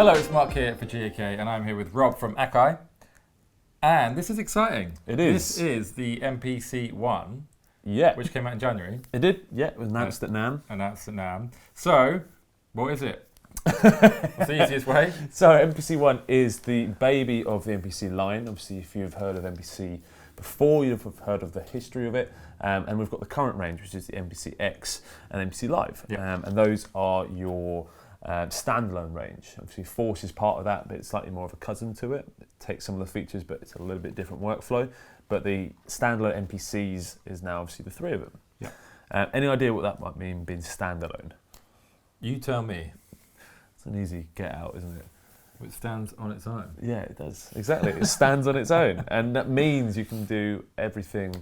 Hello, it's Mark here for GAK, and I'm here with Rob from Akai. And this is exciting. It is. This is the MPC ONE, Yeah. which came out in January. It did, yeah. It was announced at NAMM. Announced at NAMM. So, what is it? What's the easiest way? So, MPC ONE is the baby of the MPC line. Obviously, if you've heard of MPC before, you've heard of the history of it. And we've got the current range, which is the MPC X and MPC Live. Yep. And those are your standalone range. Obviously, Force is part of that, but it's slightly more of a cousin to it. It takes some of the features, but it's a little bit different workflow. But the standalone MPCs is now obviously the three of them. Yeah. Any idea what that might mean being standalone? You tell me. It's an easy get out, isn't it? It stands on its own. Yeah, it does. Exactly. It stands on its own. And that means you can do everything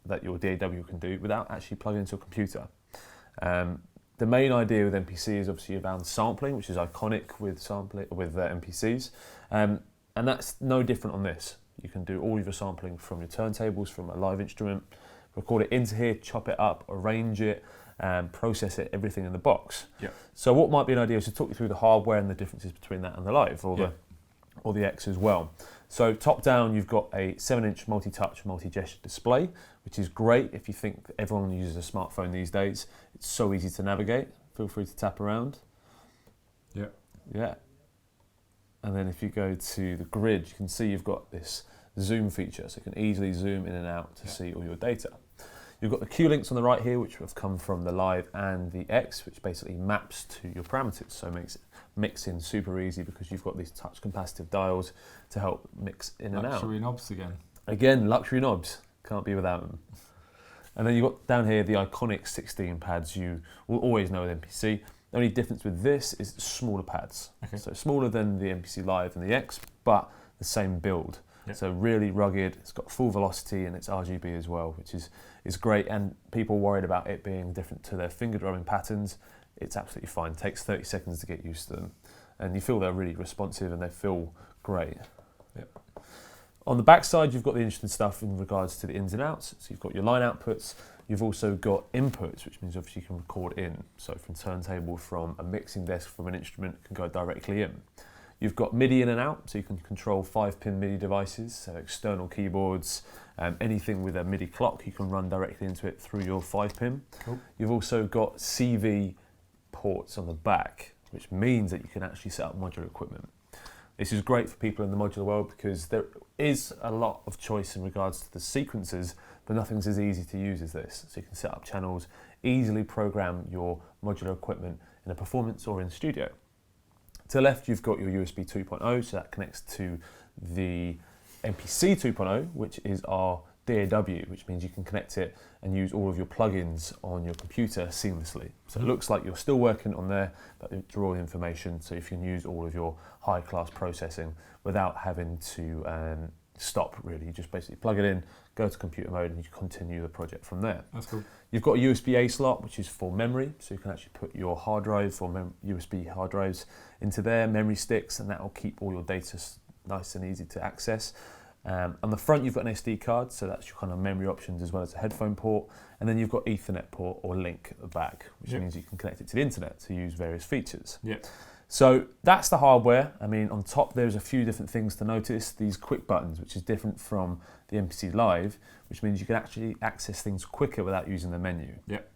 that your DAW can do without actually plugging into a computer. The main idea with MPC is obviously around sampling, which is iconic with MPCs. And that's no different on this. You can do all of your sampling from your turntables, from a live instrument, record it into here, chop it up, arrange it, process it, everything in the box. Yeah. So what might be an idea is to talk you through the hardware and the differences between that and the live, or the X as well. So top down, you've got a 7-inch multi-touch, multi-gesture display, which is great if you think that everyone uses a smartphone these days. It's so easy to navigate. Feel free to tap around. Yeah. Yeah. And then if you go to the grid, you can see you've got this zoom feature, so you can easily zoom in and out to see all your data. You've got the Q links on the right here, which have come from the Live and the X, which basically maps to your parameters, so it makes mixing super easy because you've got these touch capacitive dials to help mix in and out. Luxury knobs again. Again, luxury knobs, can't be without them. And then you've got down here the iconic 16 pads you will always know with MPC. The only difference with this is smaller pads. Okay. So smaller than the MPC Live and the X, but the same build. Yep. So really rugged, it's got full velocity and it's RGB as well, which is great. And people worried about it being different to their finger drumming patterns. It's absolutely fine. It takes 30 seconds to get used to them. And you feel they're really responsive and they feel great. Yep. On the back side, you've got the interesting stuff in regards to the ins and outs. So you've got your line outputs. You've also got inputs, which means obviously you can record in. So from turntable, from a mixing desk, from an instrument, can go directly in. You've got MIDI in and out, so you can control 5-pin MIDI devices, so external keyboards, anything with a MIDI clock, you can run directly into it through your 5-pin. Cool. You've also got CV ports on the back, which means that you can actually set up modular equipment. This is great for people in the modular world because there is a lot of choice in regards to the sequences, but nothing's as easy to use as this. So you can set up channels, easily program your modular equipment in a performance or in studio. To the left, you've got your USB 2.0, so that connects to the MPC 2.0, which is our DAW, which means you can connect it and use all of your plugins on your computer seamlessly. So it looks like you're still working on there, but you draw the information so you can use all of your high-class processing without having to stop, really. You just basically plug it in, go to computer mode, and you continue the project from there. That's cool. You've got a USB-A slot, which is for memory, so you can actually put your hard drive or USB hard drives into there, memory sticks, and that will keep all your data nice and easy to access. On the front, you've got an SD card, so that's your kind of memory options as well as a headphone port. And then you've got Ethernet port or link at the back, which means you can connect it to the internet to use various features. Yep. So that's the hardware. I mean, on top, there's a few different things to notice. These quick buttons, which is different from the MPC Live, which means you can actually access things quicker without using the menu. Yep.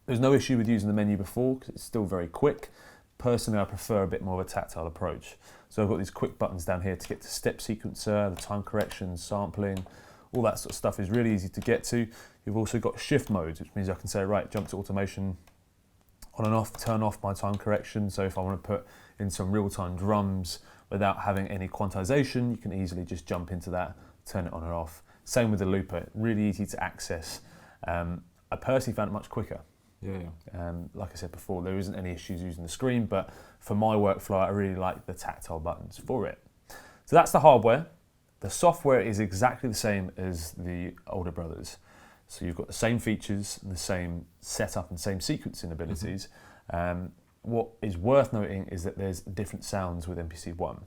There's no issue with using the menu before because it's still very quick. Personally, I prefer a bit more of a tactile approach. So I've got these quick buttons down here to get to step sequencer, the time correction, sampling, all that sort of stuff is really easy to get to. You've also got shift modes, which means I can say, right, jump to automation, on and off, turn off my time correction. So if I want to put in some real-time drums without having any quantization, you can easily just jump into that, turn it on and off. Same with the looper, really easy to access. I personally found it much quicker. Yeah. Like I said before, there isn't any issues using the screen, but for my workflow, I really like the tactile buttons for it. So that's the hardware. The software is exactly the same as the older brothers. So you've got the same features and the same setup and same sequencing abilities. What is worth noting is that there's different sounds with MPC ONE.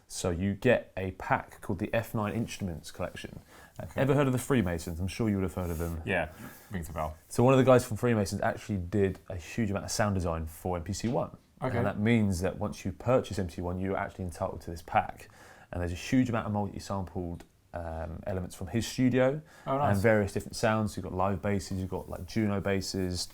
So you get a pack called the F9 Instruments Collection. Okay. Ever heard of the Freemasons? I'm sure you would have heard of them. Yeah, rings a bell. So one of the guys from Freemasons actually did a huge amount of sound design for MPC ONE. Okay. And that means that once you purchase MPC ONE, you're actually entitled to this pack. And there's a huge amount of multi-sampled elements from his studio and various different sounds. You've got live basses, you've got like Juno basses,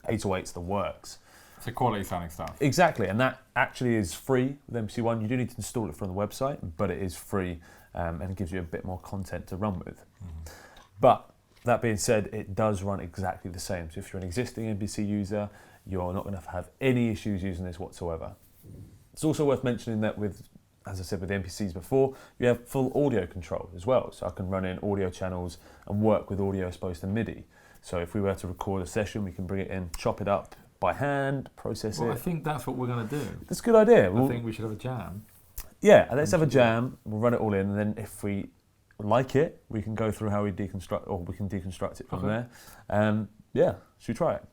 808s, the works. So quality sounding stuff. Exactly, and that actually is free with MPC ONE. You do need to install it from the website, but it is free and it gives you a bit more content to run with. Mm-hmm. But that being said, it does run exactly the same. So if you're an existing MPC user, you're not going to have any issues using this whatsoever. It's also worth mentioning that with, as I said with the MPCs before, you have full audio control as well. So I can run in audio channels and work with audio as opposed to MIDI. So if we were to record a session, we can bring it in, chop it up by hand, process it. I think that's what we're going to do. That's a good idea. I think we should have a jam. Yeah, let's have a jam. We'll run it all in, and then if we like it, we can go through how we deconstruct, or we can deconstruct it from there. Yeah, should we try it?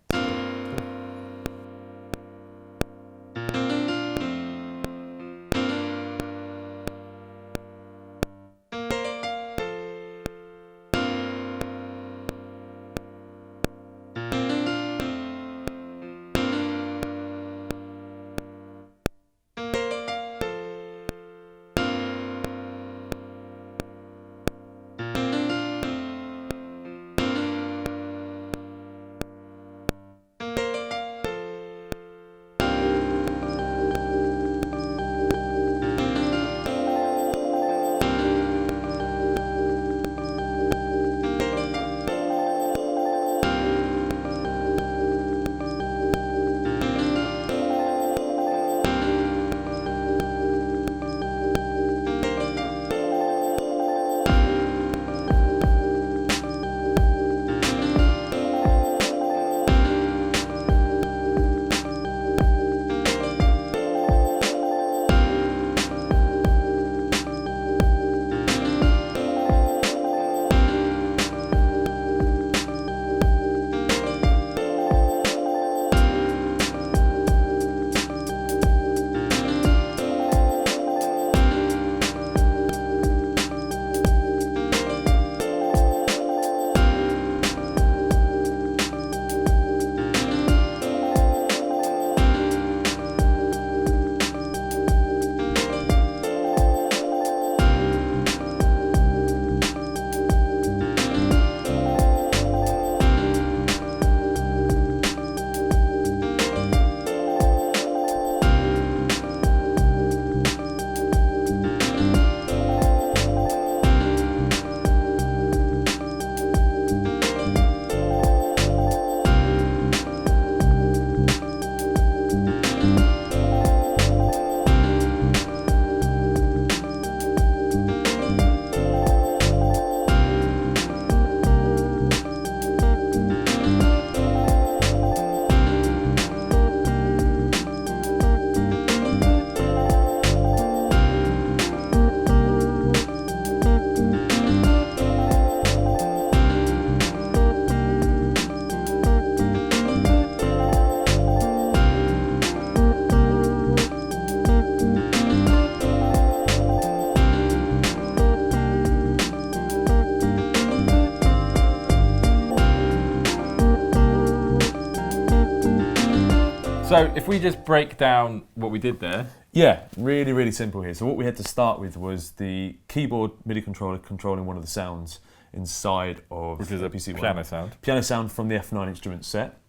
So if we just break down what we did there. Yeah, really, really simple here. So what we had to start with was the keyboard MIDI controller controlling one of the sounds inside of which is a MPC ONE. piano sound. Piano sound from the F9 instrument set.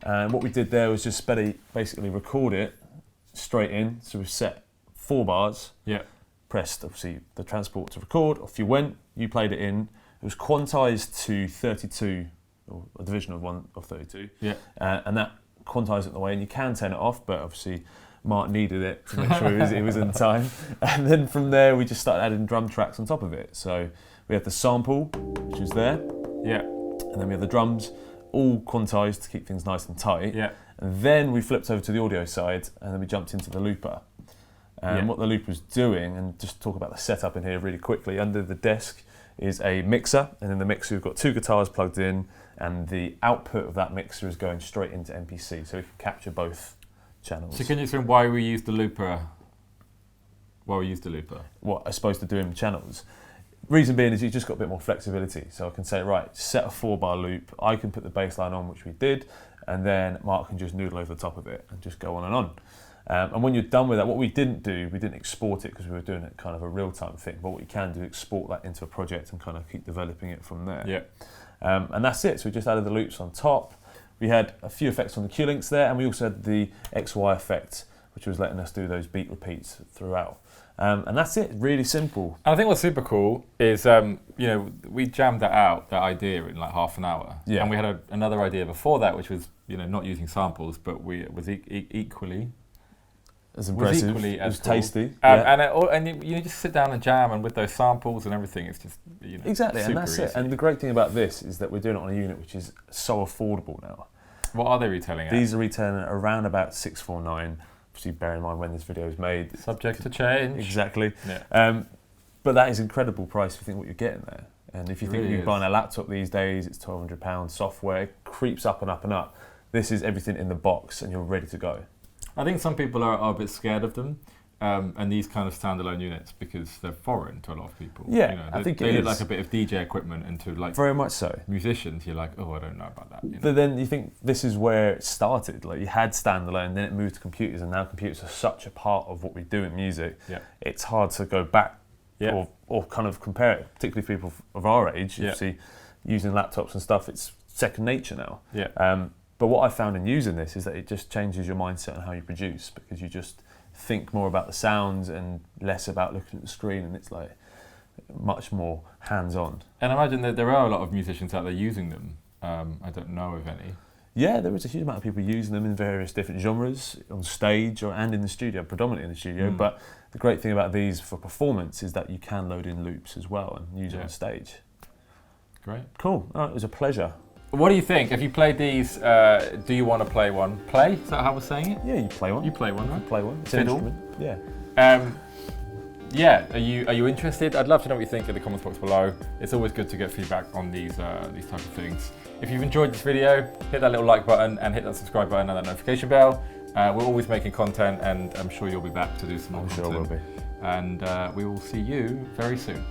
And what we did there was just basically record it straight in. So we set 4 bars. Yeah. Pressed, obviously, the transport to record. Off you went. You played it in. It was quantized to 32, or a division of 1 of 32. Yeah. And that quantized it the way, and you can turn it off, but obviously Mark needed it to make sure it was in time. And then from there, we just started adding drum tracks on top of it. So we had the sample, which is there. Yeah. And then we had the drums, all quantized to keep things nice and tight. Yeah. And then we flipped over to the audio side, and then we jumped into the looper. And what the looper was doing, and just talk about the setup in here really quickly, under the desk is a mixer, and in the mixer we've got 2 guitars plugged in, and the output of that mixer is going straight into MPC, so we can capture both channels. So can you explain why we used the looper? What, as opposed to doing channels? Reason being is you've just got a bit more flexibility. So I can say, right, set a 4-bar loop, I can put the bass line on, which we did, and then Mark can just noodle over the top of it and just go on and on. And when you're done with that, what we didn't export it because we were doing it kind of a real-time thing, but what you can do is export that into a project and kind of keep developing it from there. Yeah. And that's it. So we just added the loops on top. We had a few effects on the Q links there, and we also had the XY effect, which was letting us do those beat repeats throughout. And that's it, really simple. And I think what's super cool is, we jammed that idea in like half an hour. Yeah. And we had another idea before that, which was, not using samples, but it was equally As impressive, equally it was as cool. tasty. And you just sit down and jam, and with those samples and everything, it's just, Exactly, and super that's easy. it. And the great thing about this is that we're doing it on a unit which is so affordable now. What are they retailing at? These are retailing at around about 649. Obviously, bear in mind when this video is made. Subject to change. Exactly. Yeah. But that is incredible price if you think what you're getting there. And if you think really you're is. buying a laptop these days, it's £1,200. Software it creeps up and up and up. This is everything in the box, and you're ready to go. I think some people are a bit scared of them, and these kind of standalone units, because they're foreign to a lot of people. Yeah, I think they it look is. like a bit of DJ equipment, and to like Very much so. musicians, you're like, oh, I don't know about that. But then you think this is where it started. Like you had standalone, then it moved to computers, and now computers are such a part of what we do in music. Yeah. It's hard to go back Yeah. or kind of compare it, particularly people of our age. Yeah. Obviously, using laptops and stuff, it's second nature now. Yeah. But what I found in using this is that it just changes your mindset on how you produce, because you just think more about the sounds and less about looking at the screen, and it's like much more hands-on. And I imagine that there are a lot of musicians out there using them. I don't know of any. Yeah, there is a huge amount of people using them in various different genres, on stage and in the studio, predominantly in the studio. Mm. But the great thing about these for performance is that you can load in loops as well and use it on stage. Great. Cool. It was a pleasure. What do you think? Have you played these? Do you want to play one? Play? Is that how we're saying it? Yeah, you play one. You play one, right? play one. It's an Fiddle. instrument. Yeah. Yeah. Are you interested? I'd love to know what you think in the comments box below. It's always good to get feedback on these type of things. If you've enjoyed this video, hit that little like button and hit that subscribe button and that notification bell. We're always making content, and I'm sure you'll be back to do some more I'm content. sure we'll be. And we will see you very soon.